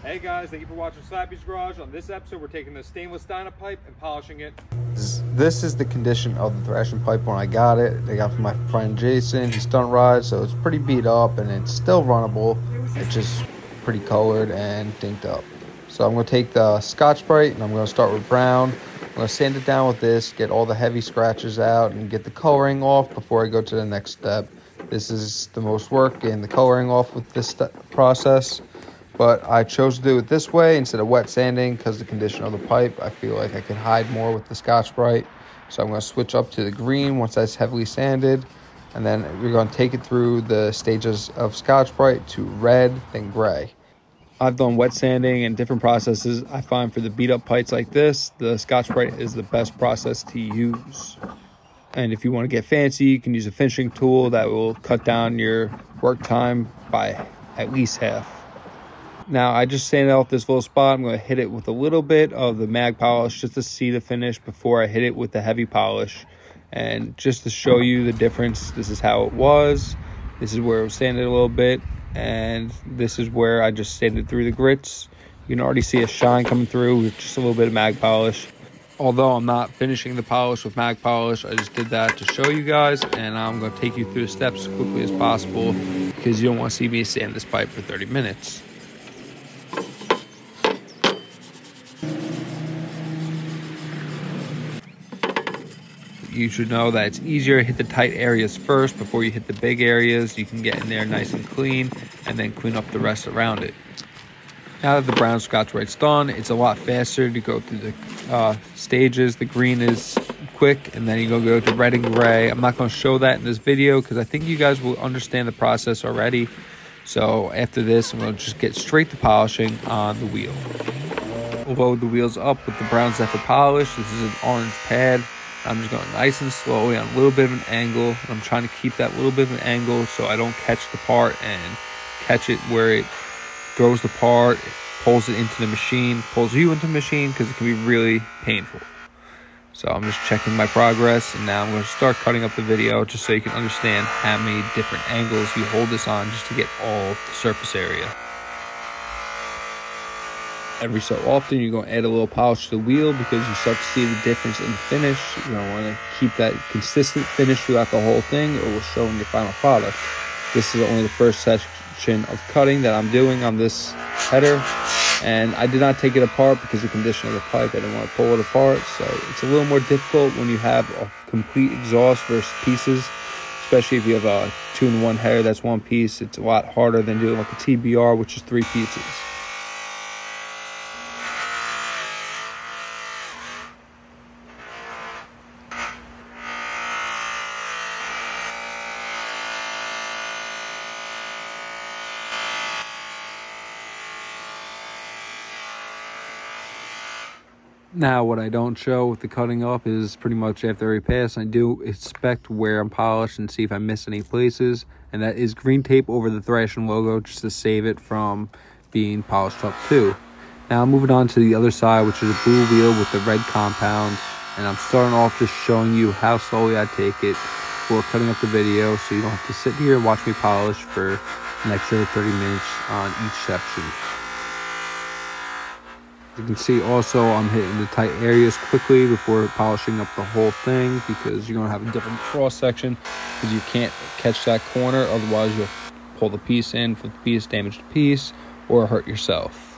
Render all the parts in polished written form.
Hey guys, thank you for watching Slappy's Garage. On this episode, we're taking the stainless Dyna pipe and polishing it. This is the condition of the thrashing pipe when I got it. I got it from my friend Jason. He stunt rides, so it's pretty beat up and it's still runnable. It's just pretty colored and dinked up. So I'm going to take the Scotch Brite and I'm going to start with brown. I'm going to sand it down with this, get all the heavy scratches out and get the coloring off before I go to the next step. This is the most work getting the coloring off with this process. But I chose to do it this way instead of wet sanding because the condition of the pipe. I feel like I could hide more with the Scotch Brite. So I'm going to switch up to the green once that's heavily sanded. And then we're going to take it through the stages of Scotch Brite to red, then gray. I've done wet sanding and different processes. I find for the beat up pipes like this, the Scotch Brite is the best process to use. And if you want to get fancy, you can use a finishing tool that will cut down your work time by at least half. Now, I just sanded off this little spot. I'm going to hit it with a little bit of the mag polish just to see the finish before I hit it with the heavy polish. And just to show you the difference, this is how it was. This is where it was sanded a little bit. And this is where I just sanded through the grits. You can already see a shine coming through with just a little bit of mag polish. Although I'm not finishing the polish with mag polish, I just did that to show you guys. And I'm going to take you through the steps as quickly as possible because you don't want to see me sand this pipe for 30 minutes. You should know that it's easier to hit the tight areas first before you hit the big areas. You can get in there nice and clean and then clean up the rest around it. Now that the brown Scotch Brite's done, it's a lot faster to go through the stages. The green is quick and then you go to red and gray. I'm not going to show that in this video because I think you guys will understand the process already. So after this, I'm going to just get straight to polishing on the wheel. We'll load the wheels up with the brown Zephyr polish. This is an orange pad. I'm just going nice and slowly on a little bit of an angle. I'm trying to keep that little bit of an angle so I don't catch the part and catch it where it throws the part, it pulls it into the machine, pulls you into the machine because it can be really painful. So I'm just checking my progress and now I'm going to start cutting up the video just so you can understand how many different angles you hold this on just to get all the surface area. Every so often, you're going to add a little polish to the wheel because you start to see the difference in the finish. You don't want to keep that consistent finish throughout the whole thing. It will show in your final product. This is only the first section of cutting that I'm doing on this header. And I did not take it apart because of the condition of the pipe. I didn't want to pull it apart. So it's a little more difficult when you have a complete exhaust versus pieces. Especially if you have a 2-in-1 header that's one piece. It's a lot harder than doing like a TBR, which is 3 pieces. Now, what I don't show with the cutting up is pretty much after every pass, I do inspect where I'm polished and see if I miss any places. And that is green tape over the Thrashin logo just to save it from being polished up too. Now, moving on to the other side, which is a blue wheel with the red compound. And I'm starting off just showing you how slowly I take it before cutting up the video. So you don't have to sit here and watch me polish for an extra 30 minutes on each section. You can see also I'm hitting the tight areas quickly before polishing up the whole thing because you're going to have a different cross section because you can't catch that corner, otherwise you'll pull the piece in for the piece, damage the piece, or hurt yourself.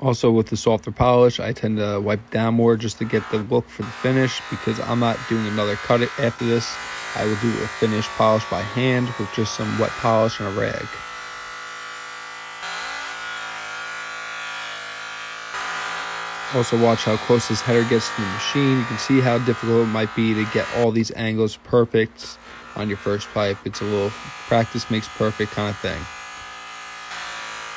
Also with the softer polish, I tend to wipe down more just to get the look for the finish because I'm not doing another cut after this. I will do a finish polish by hand with just some wet polish and a rag. Also watch how close this header gets to the machine. You can see how difficult it might be to get all these angles perfect on your first pipe. It's a little practice makes perfect kind of thing.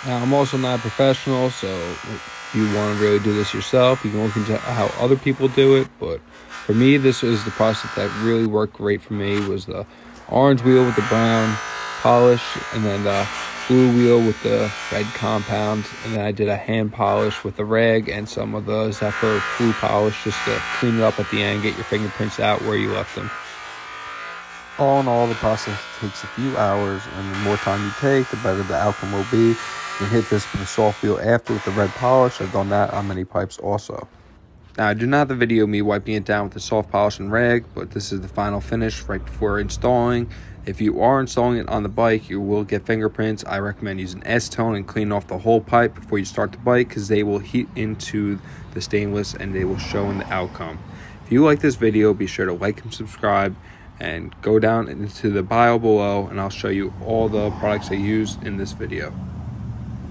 Now, I'm also not a professional, so if you want to really do this yourself, you can look into how other people do it. But for me, this is the process that really worked great for me was the orange wheel with the brown polish and then the blue wheel with the red compound, and then I did a hand polish with the rag and some of the Zephyr blue polish just to clean it up at the end, get your fingerprints out where you left them. All in all, the process takes a few hours, and the more time you take, the better the outcome will be. You can hit this with a soft feel after with the red polish. I've done that on many pipes also. Now, I do not have the video of me wiping it down with the soft polish and rag, but this is the final finish right before installing. If you are installing it on the bike, you will get fingerprints. I recommend using S-tone and clean off the whole pipe before you start the bike, because they will heat into the stainless and they will show in the outcome. If you like this video, be sure to like and subscribe, and go down into the bio below and I'll show you all the products I used in this video.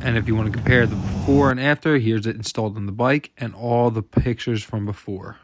And if you want to compare the before and after, here's it installed on the bike and all the pictures from before.